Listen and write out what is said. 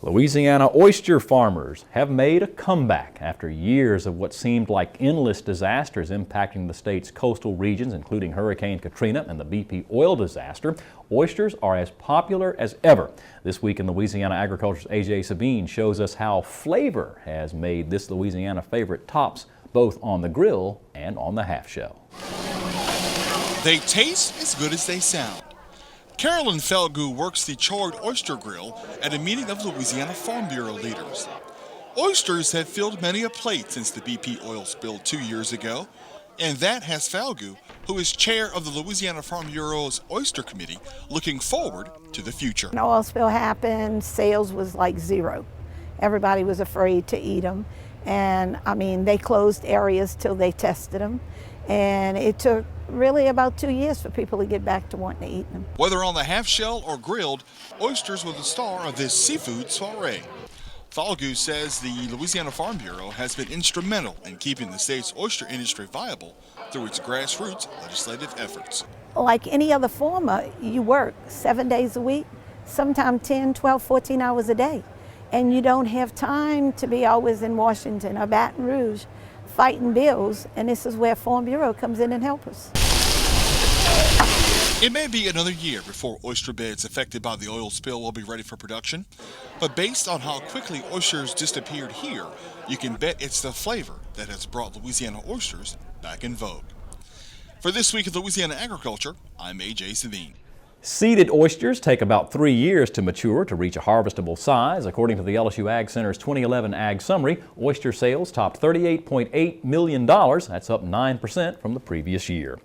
Louisiana oyster farmers have made a comeback after years of what seemed like endless disasters impacting the state's coastal regions, including Hurricane Katrina and the BP oil disaster. Oysters are as popular as ever. This week in Louisiana Agriculture's A.J. Sabine shows us how flavor has made this Louisiana favorite tops both on the grill and on the half shell. They taste as good as they sound. Carolyn Felgu works the charred oyster grill at a meeting of Louisiana Farm Bureau leaders. Oysters have filled many a plate since the BP oil spill 2 years ago, and that has Felgu, who is chair of the Louisiana Farm Bureau's Oyster Committee, looking forward to the future. When the oil spill happened, sales was like zero. Everybody was afraid to eat them, and I mean, they closed areas till they tested them, and it took really about 2 years for people to get back to wanting to eat them. Whether on the half shell or grilled, oysters were the star of this seafood soiree. Felgu says the Louisiana Farm Bureau has been instrumental in keeping the state's oyster industry viable through its grassroots legislative efforts. Like any other farmer, you work 7 days a week, sometimes 10, 12, 14 hours a day. And you don't have time to be always in Washington or Baton Rouge fighting bills, and this is where Farm Bureau comes in and helps us. It may be another year before oyster beds affected by the oil spill will be ready for production, but based on how quickly oysters disappeared here, you can bet it's the flavor that has brought Louisiana oysters back in vogue. For This Week in Louisiana Agriculture, I'm A.J. Sabine. Seeded oysters take about 3 years to mature to reach a harvestable size. According to the LSU Ag Center's 2011 Ag Summary, oyster sales topped $38.8 million. That's up 9% from the previous year.